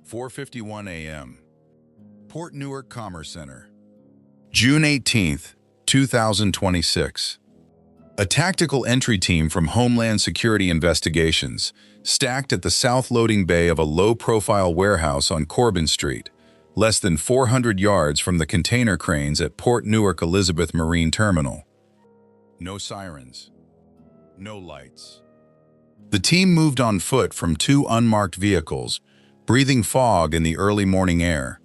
4:51 a.m. Port Newark Commerce Center. June 18th, 2026. A tactical entry team from Homeland Security Investigations stacked at the south loading bay of a low-profile warehouse on Corbin Street, less than 400 yards from the container cranes at Port Newark Elizabeth Marine Terminal. No sirens. No lights. The team moved on foot from two unmarked vehicles, breathing fog in the early morning air.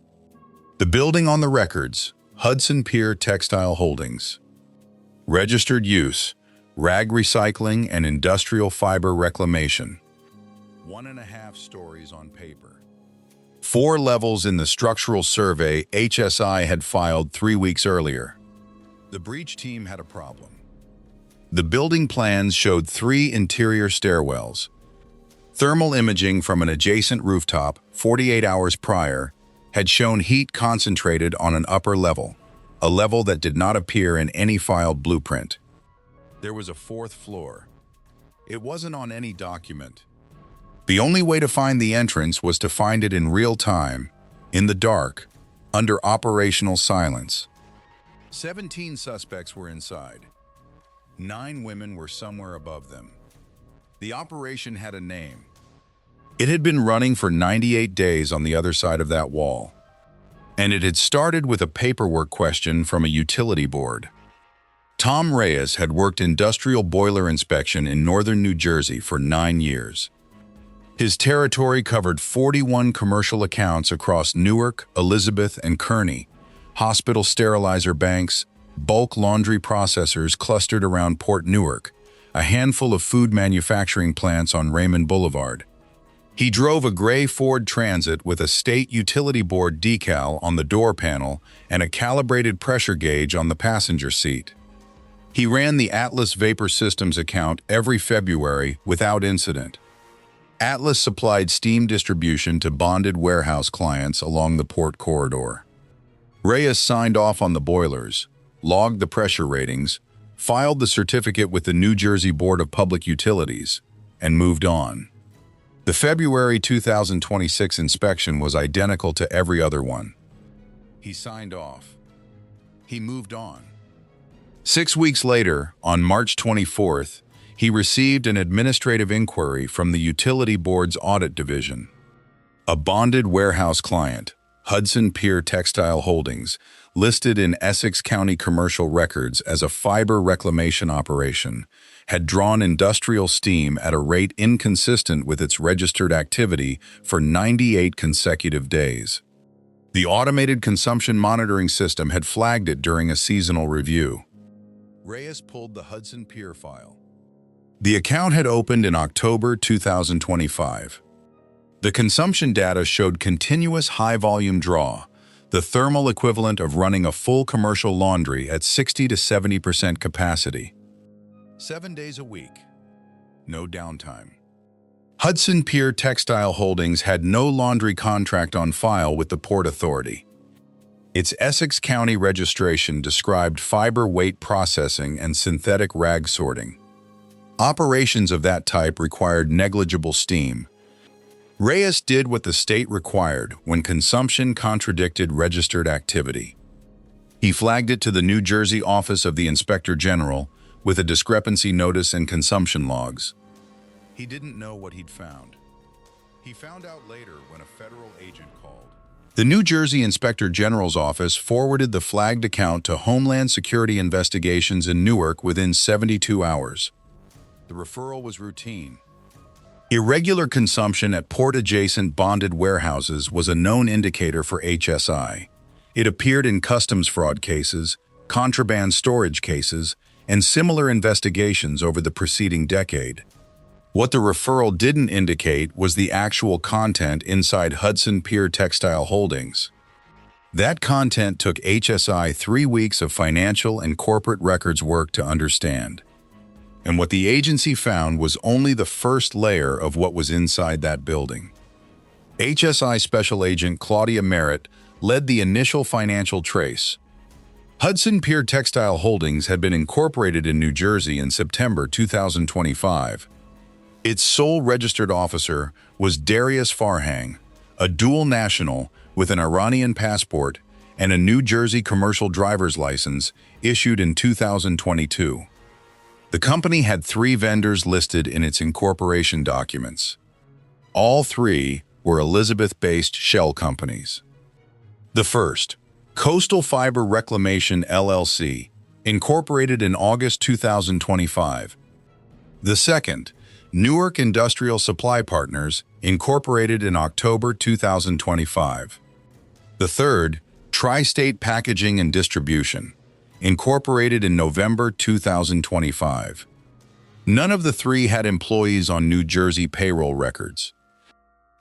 The building on the records, Hudson Pier Textile Holdings. Registered use, rag recycling and industrial fiber reclamation. 1.5 stories on paper. 4 levels in the structural survey HSI had filed 3 weeks earlier. The breach team had a problem. The building plans showed 3 interior stairwells. Thermal imaging from an adjacent rooftop 48 hours prior had shown heat concentrated on an upper level, a level that did not appear in any filed blueprint. There was a 4th floor. It wasn't on any document. The only way to find the entrance was to find it in real time, in the dark, under operational silence. 17 suspects were inside. 9 women were somewhere above them. The operation had a name. It had been running for 98 days on the other side of that wall. And it had started with a paperwork question from a utility board. Tom Reyes had worked industrial boiler inspection in northern New Jersey for 9 years. His territory covered 41 commercial accounts across Newark, Elizabeth, and Kearney, hospital sterilizer banks, bulk laundry processors clustered around Port Newark, a handful of food manufacturing plants on Raymond Boulevard. He drove a gray Ford Transit with a state utility board decal on the door panel and a calibrated pressure gauge on the passenger seat. He ran the Atlas Vapor Systems account every February without incident. Atlas supplied steam distribution to bonded warehouse clients along the port corridor. Reyes signed off on the boilers, logged the pressure ratings, filed the certificate with the New Jersey Board of Public Utilities, and moved on. The February 2026 inspection was identical to every other one. He signed off. He moved on. 6 weeks later, on March 24th, he received an administrative inquiry from the Utility Board's Audit Division. A bonded warehouse client, Hudson Pier Textile Holdings, listed in Essex County commercial records as a fiber reclamation operation, had drawn industrial steam at a rate inconsistent with its registered activity for 98 consecutive days. The automated consumption monitoring system had flagged it during a seasonal review. Reyes pulled the Hudson Pier file. The account had opened in October 2025. The consumption data showed continuous high-volume draw, the thermal equivalent of running a full commercial laundry at 60 to 70% capacity. 7 days a week. No downtime. Hudson Pier Textile Holdings had no laundry contract on file with the Port Authority. Its Essex County registration described fiber weight processing and synthetic rag sorting. Operations of that type required negligible steam. Reyes did what the state required when consumption contradicted registered activity. He flagged it to the New Jersey Office of the Inspector General with a discrepancy notice and consumption logs. He didn't know what he'd found. He found out later when a federal agent called. The New Jersey Inspector General's office forwarded the flagged account to Homeland Security Investigations in Newark within 72 hours. The referral was routine. Irregular consumption at port-adjacent bonded warehouses was a known indicator for HSI. It appeared in customs fraud cases, contraband storage cases, and similar investigations over the preceding decade. What the referral didn't indicate was the actual content inside Hudson Pier Textile Holdings. That content took HSI 3 weeks of financial and corporate records work to understand. And what the agency found was only the first layer of what was inside that building. HSI Special Agent Claudia Merritt led the initial financial trace. Hudson Pier Textile Holdings had been incorporated in New Jersey in September 2025. Its sole registered officer was Darius Farhang, a dual national with an Iranian passport and a New Jersey commercial driver's license issued in 2022. The company had 3 vendors listed in its incorporation documents. All 3 were Elizabeth-based shell companies. The first, Coastal Fiber Reclamation LLC, incorporated in August 2025. The second, Newark Industrial Supply Partners, incorporated in October 2025. The third, Tri-State Packaging and Distribution, incorporated in November 2025. None of the 3 had employees on New Jersey payroll records.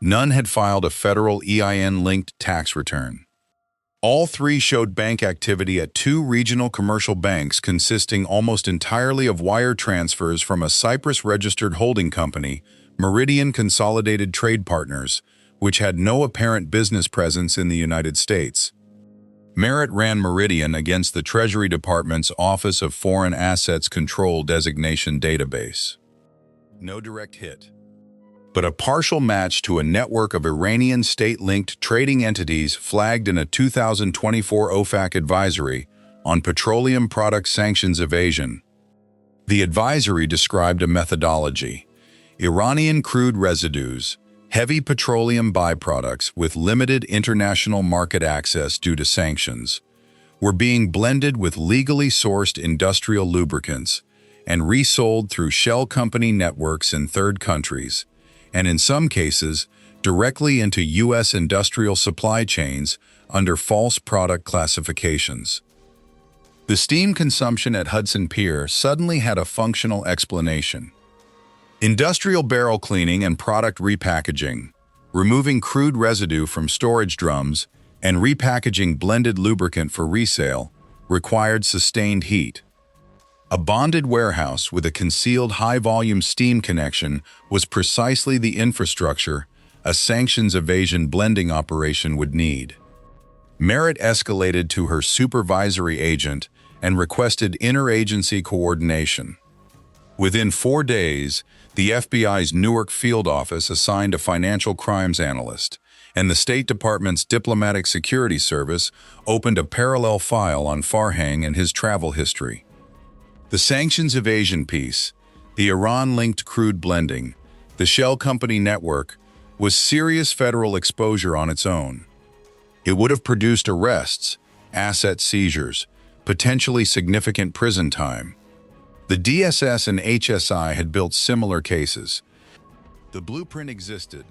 None had filed a federal EIN-linked tax return. All 3 showed bank activity at 2 regional commercial banks consisting almost entirely of wire transfers from a Cyprus-registered holding company, Meridian Consolidated Trade Partners, which had no apparent business presence in the United States. Merit ran Meridian against the Treasury Department's Office of Foreign Assets Control designation database. No direct hit, but a partial match to a network of Iranian state-linked trading entities flagged in a 2024 OFAC advisory on petroleum product sanctions evasion. The advisory described a methodology: Iranian crude residues, heavy petroleum byproducts with limited international market access due to sanctions, were being blended with legally sourced industrial lubricants and resold through shell company networks in third countries, and in some cases, directly into U.S. industrial supply chains under false product classifications. The steam consumption at Hudson Pier suddenly had a functional explanation. Industrial barrel cleaning and product repackaging, removing crude residue from storage drums, and repackaging blended lubricant for resale, required sustained heat. A bonded warehouse with a concealed high-volume steam connection was precisely the infrastructure a sanctions evasion blending operation would need. Merit escalated to her supervisory agent and requested interagency coordination. Within 4 days, the FBI's Newark field office assigned a financial crimes analyst, and the State Department's Diplomatic Security Service opened a parallel file on Farhang and his travel history. The sanctions evasion piece, the Iran-linked crude blending, the shell company network, was serious federal exposure on its own. It would have produced arrests, asset seizures, potentially significant prison time. The DSS and HSI had built similar cases. The blueprint existed.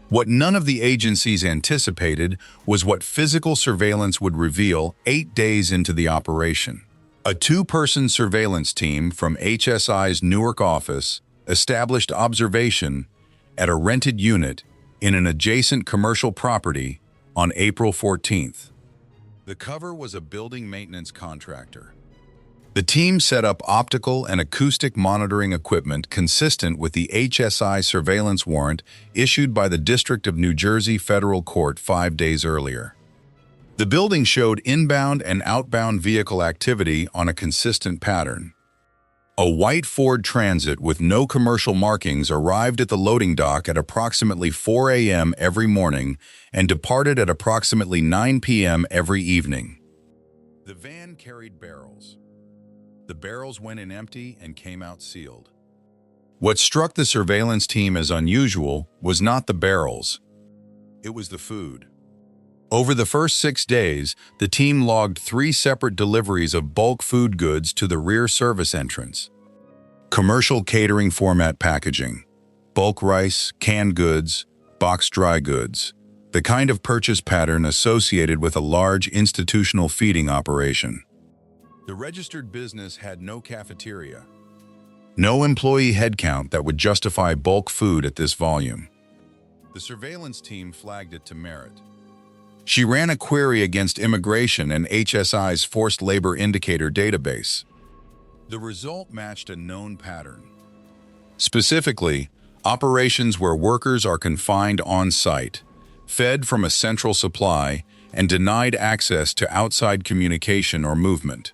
What none of the agencies anticipated was what physical surveillance would reveal 8 days into the operation. A 2-person surveillance team from HSI's Newark office established observation at a rented unit in an adjacent commercial property on April 14th. The cover was a building maintenance contractor. The team set up optical and acoustic monitoring equipment consistent with the HSI surveillance warrant issued by the District of New Jersey Federal Court 5 days earlier. The building showed inbound and outbound vehicle activity on a consistent pattern. A white Ford Transit with no commercial markings arrived at the loading dock at approximately 4 a.m. every morning and departed at approximately 9 p.m. every evening. The van carried barrels. The barrels went in empty and came out sealed. What struck the surveillance team as unusual was not the barrels. It was the food. Over the first 6 days, the team logged 3 separate deliveries of bulk food goods to the rear service entrance. Commercial catering format packaging, bulk rice, canned goods, boxed dry goods, the kind of purchase pattern associated with a large institutional feeding operation. The registered business had no cafeteria, no employee headcount that would justify bulk food at this volume. The surveillance team flagged it to Merit. She ran a query against immigration and HSI's forced labor indicator database. The result matched a known pattern. Specifically, operations where workers are confined on-site, fed from a central supply, and denied access to outside communication or movement.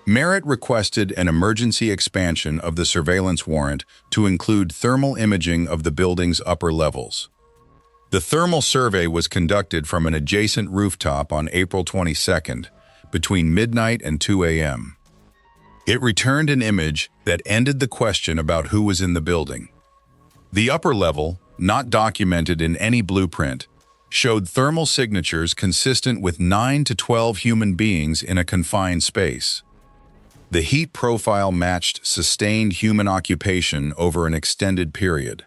Merit requested an emergency expansion of the surveillance warrant to include thermal imaging of the building's upper levels. The thermal survey was conducted from an adjacent rooftop on April 22nd, between midnight and 2 a.m. It returned an image that ended the question about who was in the building. The upper level, not documented in any blueprint, showed thermal signatures consistent with 9 to 12 human beings in a confined space. The heat profile matched sustained human occupation over an extended period.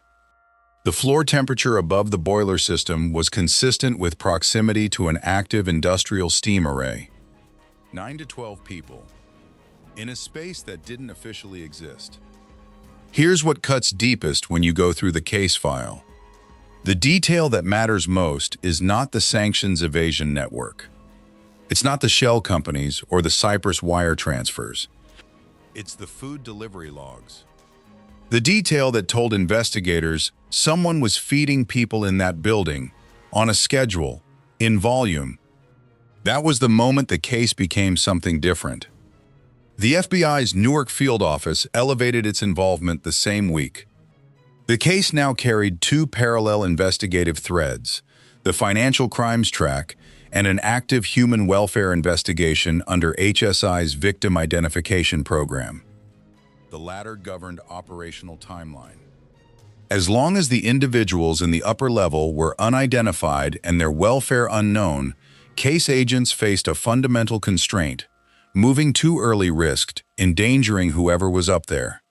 The floor temperature above the boiler system was consistent with proximity to an active industrial steam array. 9 to 12 people, in a space that didn't officially exist. Here's what cuts deepest when you go through the case file. The detail that matters most is not the sanctions evasion network. It's not the shell companies or the Cyprus wire transfers. It's the food delivery logs. The detail that told investigators someone was feeding people in that building, on a schedule, in volume. That was the moment the case became something different. The FBI's Newark field office elevated its involvement the same week. The case now carried two parallel investigative threads: the financial crimes track and an active human welfare investigation under HSI's Victim Identification Program. The latter governed operational timeline. As long as the individuals in the upper level were unidentified and their welfare unknown, case agents faced a fundamental constraint: moving too early risked endangering whoever was up there.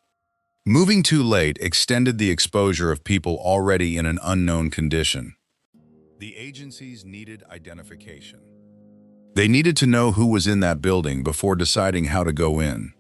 Moving too late extended the exposure of people already in an unknown condition. The agencies needed identification. They needed to know who was in that building before deciding how to go in.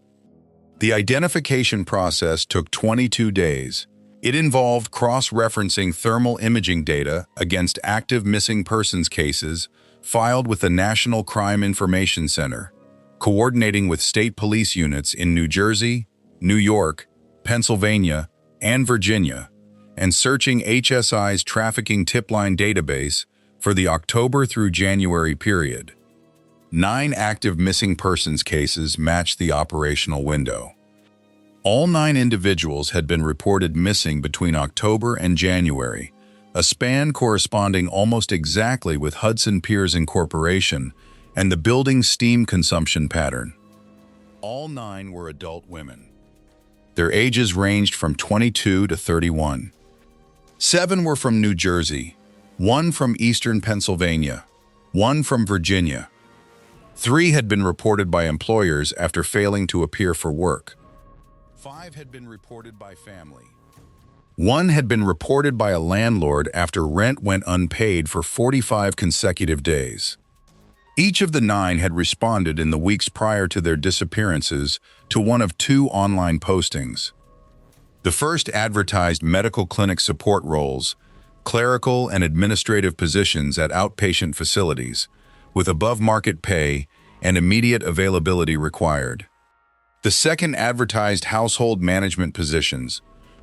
The identification process took 22 days. It involved cross-referencing thermal imaging data against active missing persons cases filed with the National Crime Information Center, coordinating with state police units in New Jersey, New York, Pennsylvania, and Virginia, and searching HSI's trafficking tip line database for the October through January period. 9 active missing persons cases matched the operational window. All 9 individuals had been reported missing between October and January, a span corresponding almost exactly with Hudson Pier's incorporation and the building's steam consumption pattern. All 9 were adult women. Their ages ranged from 22 to 31. 7 were from New Jersey, 1 from eastern Pennsylvania, 1 from Virginia. 3 had been reported by employers after failing to appear for work. 5 had been reported by family. 1 had been reported by a landlord after rent went unpaid for 45 consecutive days. Each of the 9 had responded in the weeks prior to their disappearances to one of 2 online postings. The first advertised medical clinic support roles, clerical and administrative positions at outpatient facilities, with above-market pay and immediate availability required. The second advertised household management positions,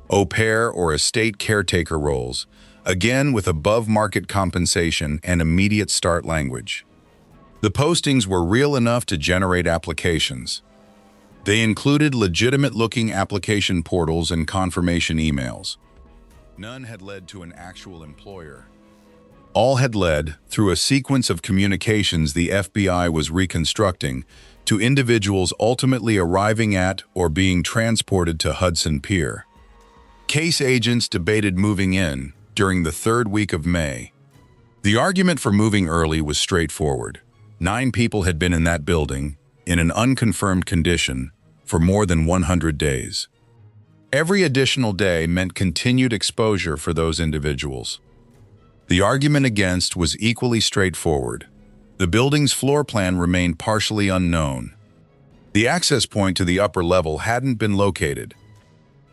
au pair or estate caretaker roles, again with above-market compensation and immediate start language. The postings were real enough to generate applications. They included legitimate-looking application portals and confirmation emails. None had led to an actual employer. All had led, through a sequence of communications the FBI was reconstructing, to individuals ultimately arriving at or being transported to Hudson Pier. Case agents debated moving in during the 3rd week of May. The argument for moving early was straightforward. 9 people had been in that building, in an unconfirmed condition, for more than 100 days. Every additional day meant continued exposure for those individuals. The argument against was equally straightforward. The building's floor plan remained partially unknown. The access point to the upper level hadn't been located.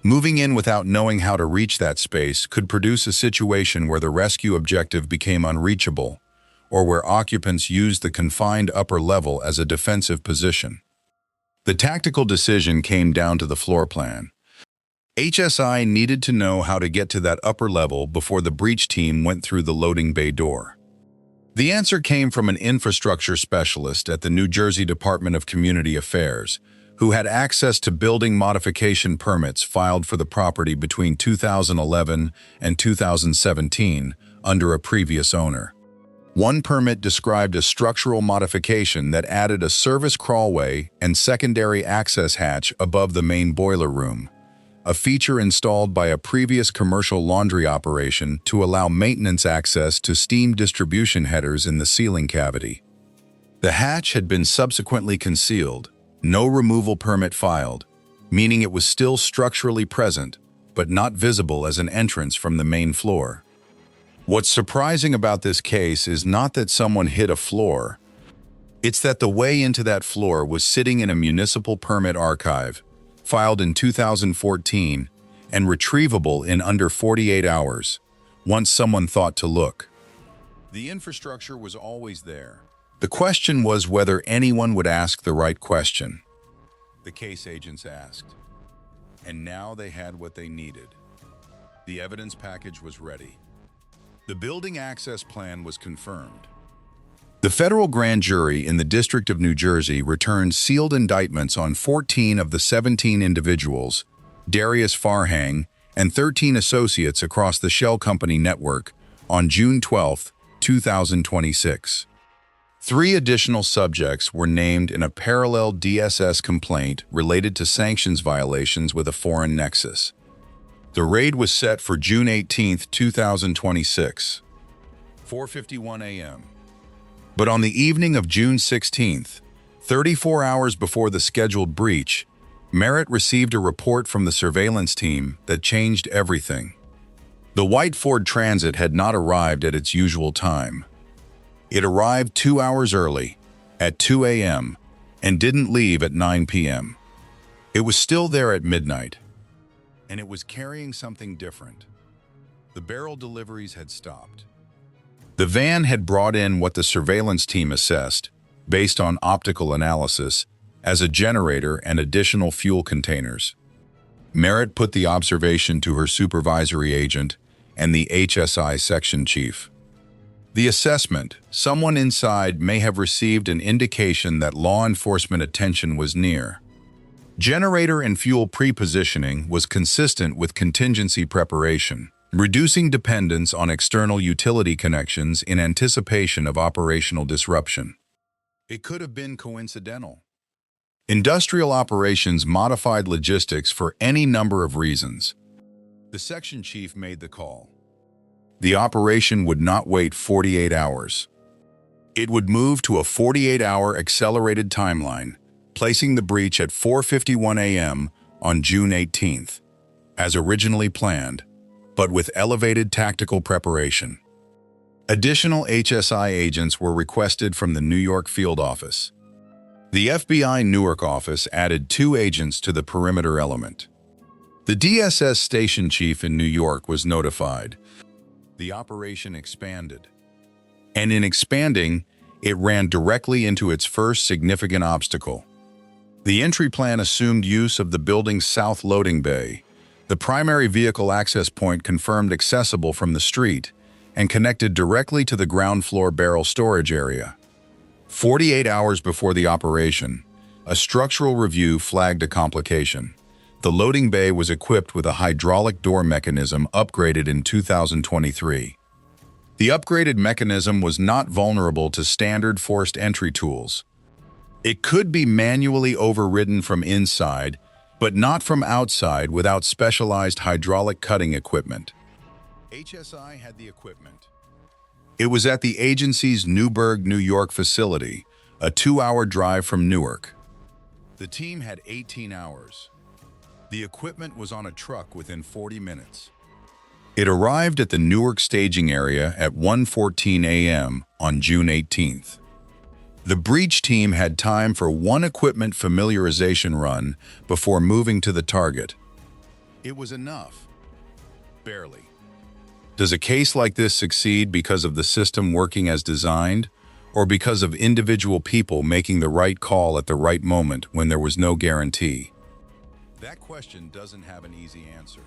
Moving in without knowing how to reach that space could produce a situation where the rescue objective became unreachable, or where occupants used the confined upper level as a defensive position. The tactical decision came down to the floor plan. HSI needed to know how to get to that upper level before the breach team went through the loading bay door. The answer came from an infrastructure specialist at the New Jersey Department of Community Affairs, who had access to building modification permits filed for the property between 2011 and 2017 under a previous owner. One permit described a structural modification that added a service crawlway and secondary access hatch above the main boiler room, a feature installed by a previous commercial laundry operation to allow maintenance access to steam distribution headers in the ceiling cavity. The hatch had been subsequently concealed, no removal permit filed, meaning it was still structurally present, but not visible as an entrance from the main floor. What's surprising about this case is not that someone hit a floor, it's that the way into that floor was sitting in a municipal permit archive, filed in 2014, and retrievable in under 48 hours, once someone thought to look. The infrastructure was always there. The question was whether anyone would ask the right question. The case agents asked. And now they had what they needed. The evidence package was ready. The building access plan was confirmed. The federal grand jury in the District of New Jersey returned sealed indictments on 14 of the 17 individuals, Darius Farhang, and 13 associates across the shell company network on June 12, 2026. 3 additional subjects were named in a parallel DSS complaint related to sanctions violations with a foreign nexus. The raid was set for June 18, 2026, 4:51 a.m. But on the evening of June 16, 34 hours before the scheduled breach, Merritt received a report from the surveillance team that changed everything. The white Ford Transit had not arrived at its usual time. It arrived 2 hours early, at 2 a.m., and didn't leave at 9 p.m. It was still there at midnight, and it was carrying something different. The barrel deliveries had stopped. The van had brought in what the surveillance team assessed, based on optical analysis, as a generator and additional fuel containers. Merritt put the observation to her supervisory agent and the HSI section chief. The assessment, someone inside may have received an indication that law enforcement attention was near. Generator and fuel pre-positioning was consistent with contingency preparation, reducing dependence on external utility connections in anticipation of operational disruption. It could have been coincidental. Industrial operations modified logistics for any number of reasons. The section chief made the call. The operation would not wait 48 hours. It would move to a 48-hour accelerated timeline, placing the breach at 4:51 a.m. on June 18th, as originally planned, but with elevated tactical preparation. Additional HSI agents were requested from the New York field office. The FBI Newark office added 2 agents to the perimeter element. The DSS station chief in New York was notified. The operation expanded. And in expanding, it ran directly into its first significant obstacle. The entry plan assumed use of the building's south loading bay, the primary vehicle access point confirmed accessible from the street, and connected directly to the ground floor barrel storage area. 48 hours before the operation, a structural review flagged a complication. The loading bay was equipped with a hydraulic door mechanism upgraded in 2023. The upgraded mechanism was not vulnerable to standard forced entry tools. It could be manually overridden from inside, but not from outside without specialized hydraulic cutting equipment. HSI had the equipment. It was at the agency's Newburgh, New York facility, a 2-hour drive from Newark. The team had 18 hours. The equipment was on a truck within 40 minutes. It arrived at the Newark staging area at 1:14 a.m. on June 18th. The breach team had time for one equipment familiarization run before moving to the target. It was enough. Barely. Does a case like this succeed because of the system working as designed, or because of individual people making the right call at the right moment when there was no guarantee? That question doesn't have an easy answer.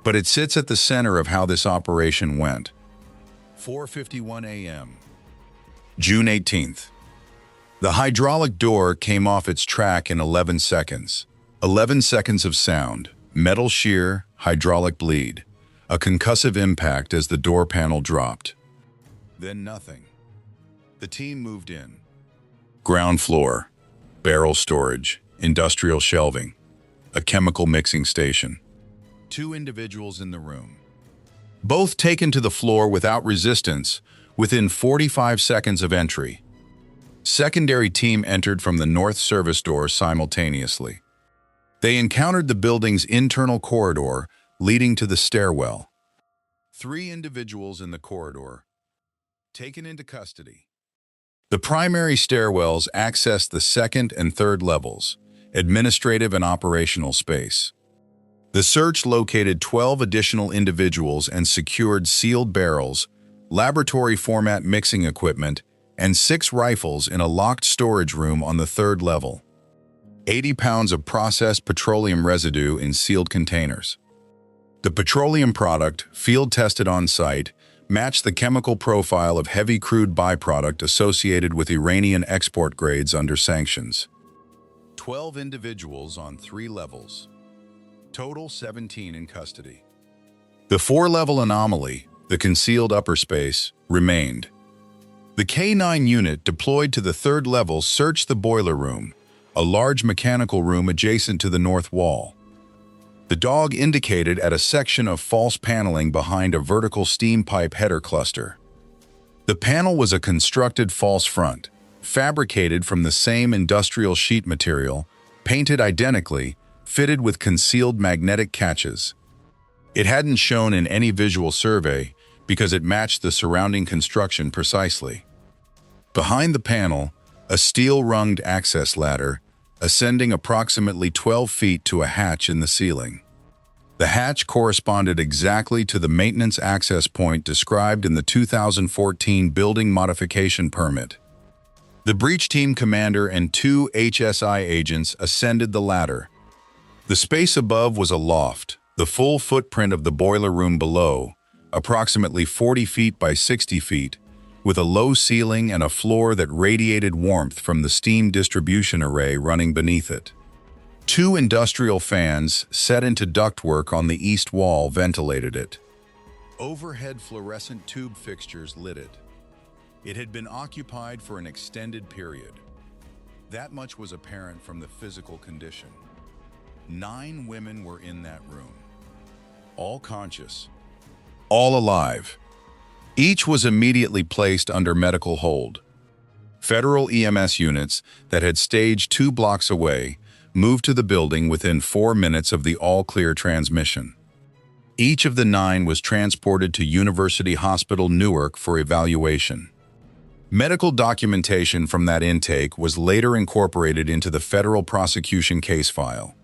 But it sits at the center of how this operation went. 4:51 a.m. June 18th. The hydraulic door came off its track in 11 seconds. 11 seconds of sound, metal shear, hydraulic bleed. a concussive impact as the door panel dropped. Then nothing. The team moved in. Ground floor, barrel storage, industrial shelving, a chemical mixing station. 2 individuals in the room. Both taken to the floor without resistance within 45 seconds of entry. Secondary team entered from the north service door simultaneously. They encountered the building's internal corridor leading to the stairwell. 3 individuals in the corridor, taken into custody. The primary stairwells accessed the second and third levels, administrative and operational space. The search located 12 additional individuals and secured sealed barrels, laboratory format mixing equipment, and 6 rifles in a locked storage room on the third level. 80 pounds of processed petroleum residue in sealed containers. The petroleum product, field-tested on site, matched the chemical profile of heavy crude byproduct associated with Iranian export grades under sanctions. 12 individuals on 3 levels. Total 17 in custody. The 4-level anomaly, the concealed upper space, remained. The K-9 unit deployed to the 3rd level searched the boiler room, a large mechanical room adjacent to the north wall. The dog indicated at a section of false paneling behind a vertical steam pipe header cluster. The panel was a constructed false front, fabricated from the same industrial sheet material, painted identically, fitted with concealed magnetic catches. It hadn't shown in any visual survey because it matched the surrounding construction precisely. Behind the panel, a steel-runged access ladder, ascending approximately 12 feet to a hatch in the ceiling. The hatch corresponded exactly to the maintenance access point described in the 2014 building modification permit. The breach team commander and 2 HSI agents ascended the ladder. The space above was a loft, the full footprint of the boiler room below, approximately 40 feet by 60 feet, with a low ceiling and a floor that radiated warmth from the steam distribution array running beneath it. 2 industrial fans set into ductwork on the east wall ventilated it. Overhead fluorescent tube fixtures lit it. It had been occupied for an extended period. That much was apparent from the physical condition. 9 women were in that room. All conscious. All alive. Each was immediately placed under medical hold. Federal EMS units that had staged 2 blocks away moved to the building within 4 minutes of the all-clear transmission. Each of the 9 was transported to University Hospital Newark for evaluation. Medical documentation from that intake was later incorporated into the federal prosecution case file.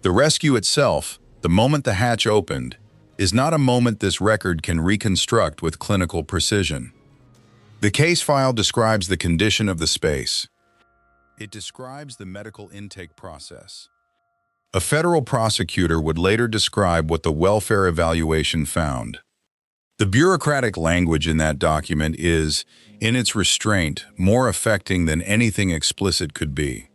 The rescue itself, the moment the hatch opened, is not a moment this record can reconstruct with clinical precision. The case file describes the condition of the space. It describes the medical intake process. A federal prosecutor would later describe what the welfare evaluation found. The bureaucratic language in that document is, in its restraint, more affecting than anything explicit could be.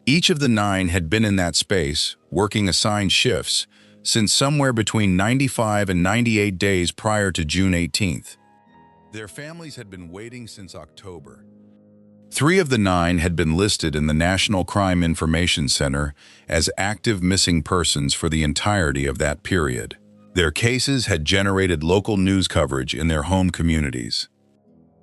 Each of the 9 had been in that space, working assigned shifts, since somewhere between 95 and 98 days prior to June 18th. Their families had been waiting since October. 3 of the 9 had been listed in the National Crime Information Center as active missing persons for the entirety of that period. Their cases had generated local news coverage in their home communities.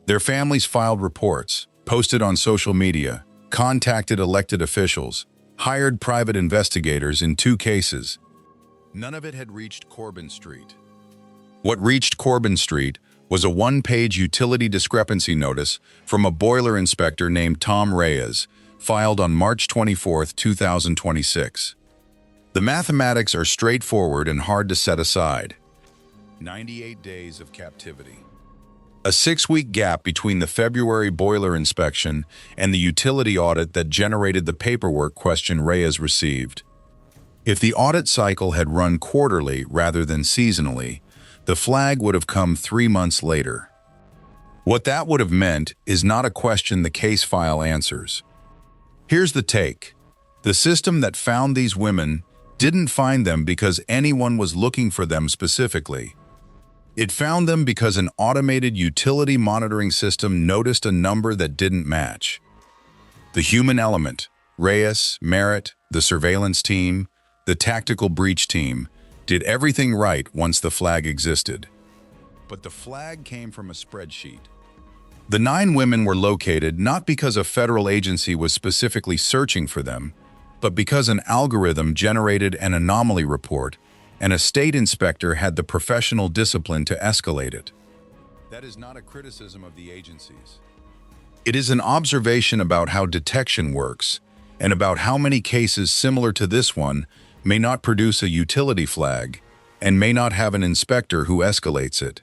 Their families filed reports, posted on social media, contacted elected officials, hired private investigators in 2 cases. None of it had reached Corbin Street. What reached Corbin Street was a 1-page utility discrepancy notice from a boiler inspector named Tom Reyes, filed on March 24, 2026. The mathematics are straightforward and hard to set aside. 98 days of captivity. A 6-week gap between the February boiler inspection and the utility audit that generated the paperwork question Reyes received. If the audit cycle had run quarterly rather than seasonally, the flag would have come 3 months later. What that would have meant is not a question the case file answers. Here's the take. The system that found these women didn't find them because anyone was looking for them specifically. It found them because an automated utility monitoring system noticed a number that didn't match. The human element, Reyes, Merritt, the surveillance team, the tactical breach team, did everything right once the flag existed. But the flag came from a spreadsheet. The 9 women were located not because a federal agency was specifically searching for them, but because an algorithm generated an anomaly report and a state inspector had the professional discipline to escalate it. That is not a criticism of the agencies. It is an observation about how detection works and about how many cases similar to this one may not produce a utility flag and may not have an inspector who escalates it.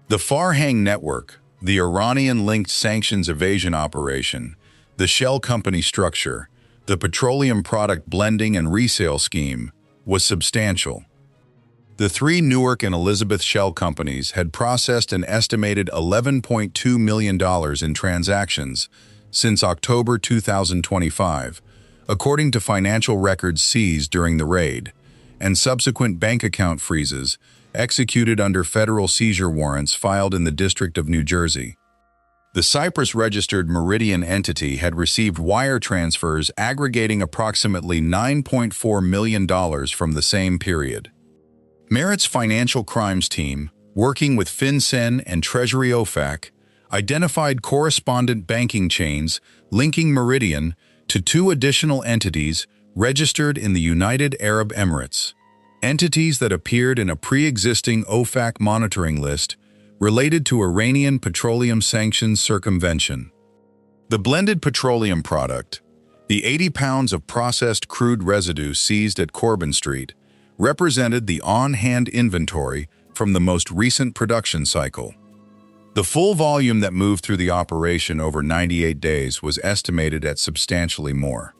The Farhang network, the Iranian-linked sanctions evasion operation, the shell company structure, the petroleum product blending and resale scheme, was substantial. The 3 Newark and Elizabeth shell companies had processed an estimated $11.2 million in transactions since October 2025, according to financial records seized during the raid, and subsequent bank account freezes executed under federal seizure warrants filed in the District of New Jersey. The Cyprus-registered Meridian entity had received wire transfers aggregating approximately $9.4 million from the same period. Merritt's financial crimes team, working with FinCEN and Treasury OFAC, identified correspondent banking chains linking Meridian to 2 additional entities registered in the United Arab Emirates, entities that appeared in a pre-existing OFAC monitoring list related to Iranian petroleum sanctions circumvention. The blended petroleum product, the 80 pounds of processed crude residue seized at Corbin Street, represented the on-hand inventory from the most recent production cycle. The full volume that moved through the operation over 98 days was estimated at substantially more.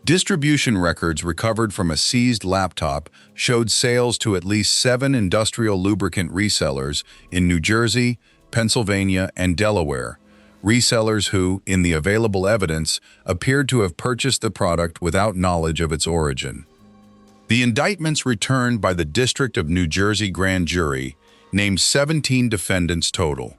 Distribution records recovered from a seized laptop showed sales to at least 7 industrial lubricant resellers in New Jersey, Pennsylvania, and Delaware, resellers who, in the available evidence, appeared to have purchased the product without knowledge of its origin. The indictments returned by the District of New Jersey grand jury named 17 defendants total.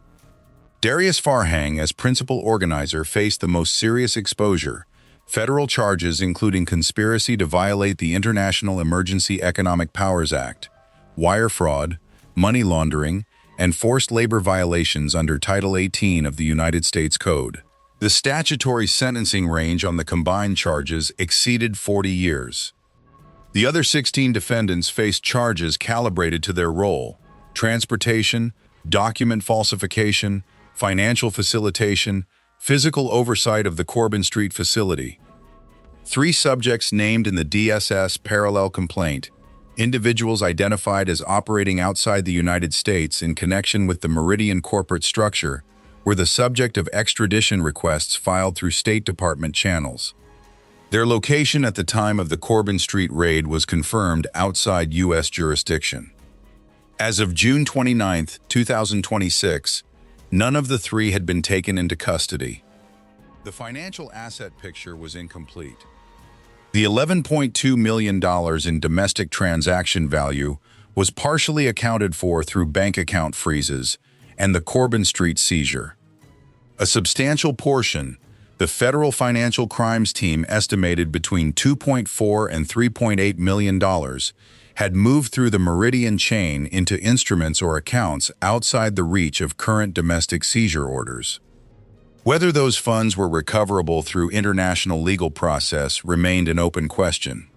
Darius Farhang, as principal organizer, faced the most serious exposure, federal charges including conspiracy to violate the International Emergency Economic Powers Act, wire fraud, money laundering, and forced labor violations under Title 18 of the United States Code. The statutory sentencing range on the combined charges exceeded 40 years. The other 16 defendants faced charges calibrated to their role: transportation, document falsification, financial facilitation, physical oversight of the Corbin Street facility. 3 subjects named in the DSS parallel complaint, individuals identified as operating outside the United States in connection with the Meridian corporate structure, were the subject of extradition requests filed through State Department channels. Their location at the time of the Corbin Street raid was confirmed outside U.S. jurisdiction. As of June 29, 2026, none of the 3 had been taken into custody. The financial asset picture was incomplete. The $11.2 million in domestic transaction value was partially accounted for through bank account freezes and the Corbin Street seizure. A substantial portion, the federal financial crimes team estimated between $2.4 and $3.8 million, had moved through the Meridian chain into instruments or accounts outside the reach of current domestic seizure orders. Whether those funds were recoverable through international legal process remained an open question.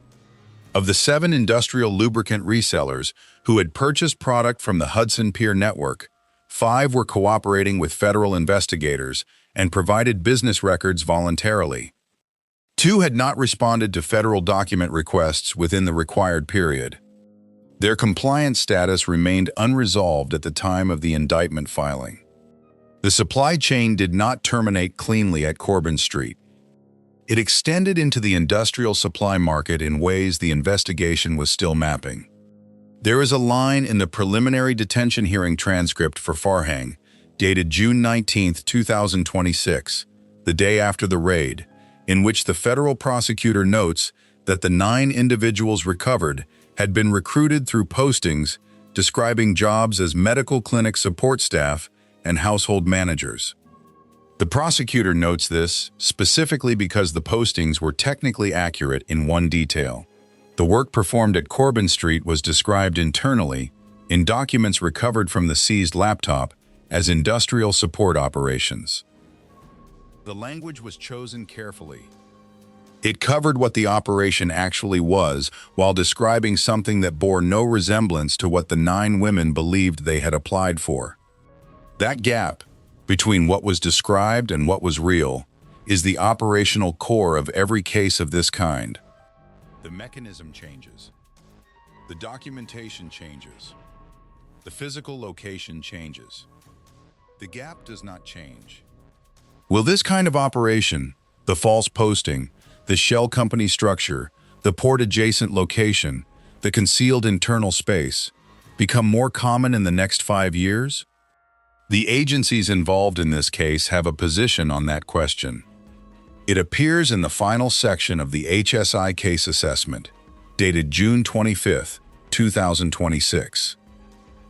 Of the 7 industrial lubricant resellers who had purchased product from the Hudson Pier Network, 5 were cooperating with federal investigators and provided business records voluntarily. 2 had not responded to federal document requests within the required period. Their compliance status remained unresolved at the time of the indictment filing. The supply chain did not terminate cleanly at Corbin Street. It extended into the industrial supply market in ways the investigation was still mapping. There is a line in the preliminary detention hearing transcript for Farhang, dated June 19, 2026, the day after the raid, in which the federal prosecutor notes that the 9 individuals recovered had been recruited through postings describing jobs as medical clinic support staff and household managers. The prosecutor notes this specifically because the postings were technically accurate in one detail. The work performed at Corbin Street was described internally, in documents recovered from the seized laptop, as industrial support operations. The language was chosen carefully. It covered what the operation actually was while describing something that bore no resemblance to what the 9 women believed they had applied for. That gap between what was described and what was real is the operational core of every case of this kind. The mechanism changes. The documentation changes. The physical location changes. The gap does not change. Will this kind of operation, the false posting, the shell company structure, the port-adjacent location, the concealed internal space, become more common in the next 5 years? The agencies involved in this case have a position on that question. It appears in the final section of the HSI case assessment, dated June 25, 2026.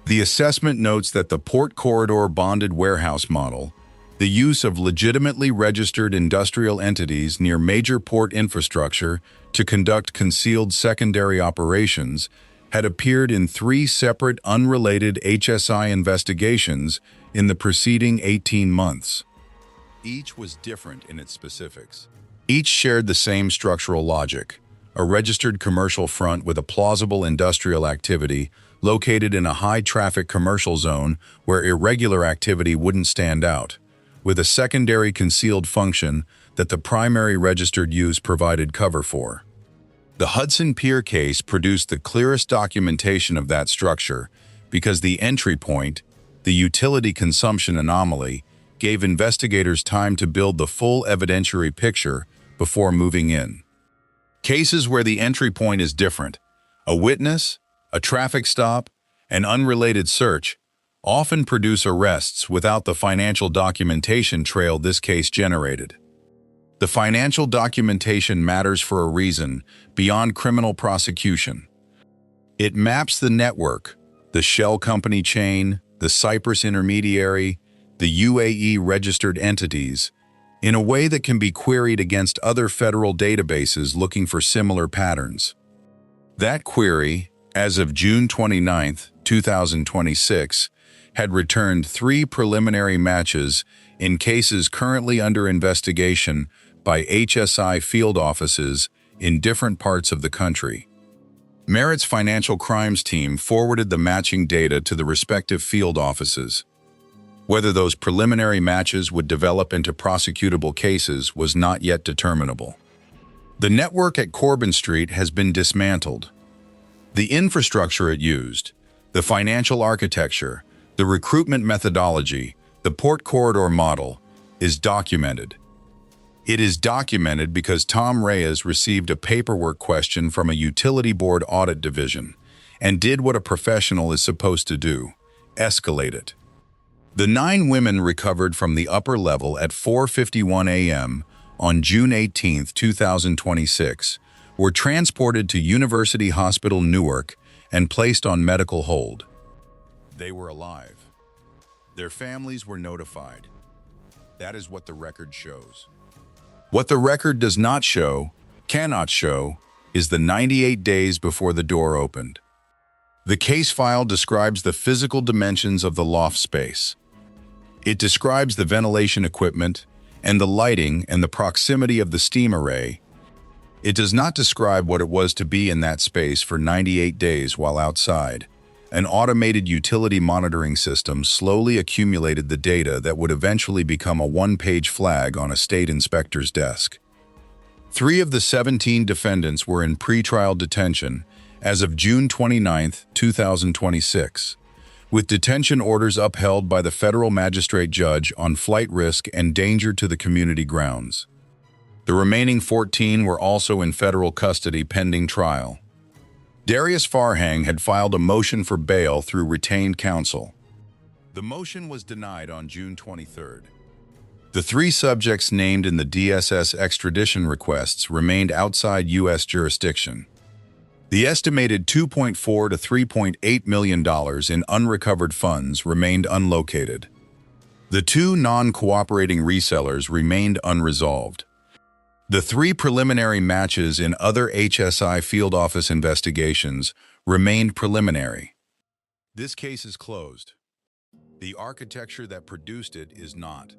The assessment notes that the port corridor bonded warehouse model, the use of legitimately registered industrial entities near major port infrastructure to conduct concealed secondary operations, had appeared in 3 separate unrelated HSI investigations in the preceding 18 months. Each was different in its specifics. Each shared the same structural logic: a registered commercial front with a plausible industrial activity located in a high-traffic commercial zone where irregular activity wouldn't stand out, with a secondary concealed function that the primary registered use provided cover for. The Hudson Pier case produced the clearest documentation of that structure because the entry point, the utility consumption anomaly, gave investigators time to build the full evidentiary picture before moving in. Cases where the entry point is different, a witness, a traffic stop, an unrelated search, often produce arrests without the financial documentation trail this case generated. The financial documentation matters for a reason beyond criminal prosecution. It maps the network, the shell company chain, the Cyprus intermediary, the UAE registered entities, in a way that can be queried against other federal databases looking for similar patterns. That query, as of June 29, 2026, had returned 3 preliminary matches in cases currently under investigation by HSI field offices in different parts of the country. Merit's financial crimes team forwarded the matching data to the respective field offices. Whether those preliminary matches would develop into prosecutable cases was not yet determinable. The network at Corbin Street has been dismantled. The infrastructure it used, the financial architecture, the recruitment methodology, the port corridor model, is documented. It is documented because Tom Reyes received a paperwork question from a utility board audit division and did what a professional is supposed to do: escalate it. The 9 women recovered from the upper level at 4:51 a.m. on June 18, 2026, were transported to University Hospital Newark and placed on medical hold. They were alive. Their families were notified. That is what the record shows. What the record does not show, cannot show, is the 98 days before the door opened. The case file describes the physical dimensions of the loft space. It describes the ventilation equipment and the lighting and the proximity of the steam array. It does not describe what it was to be in that space for 98 days while outside. An automated utility monitoring system slowly accumulated the data that would eventually become a one-page flag on a state inspector's desk. 3 of the 17 defendants were in pretrial detention as of June 29, 2026, with detention orders upheld by the federal magistrate judge on flight risk and danger to the community grounds. The remaining 14 were also in federal custody pending trial. Darius Farhang had filed a motion for bail through retained counsel. The motion was denied on June 23rd. The 3 subjects named in the DSS extradition requests remained outside U.S. jurisdiction. The estimated $2.4 to $3.8 million in unrecovered funds remained unlocated. The 2 non-cooperating resellers remained unresolved. The 3 preliminary matches in other HSI field office investigations remained preliminary. This case is closed. The architecture that produced it is not.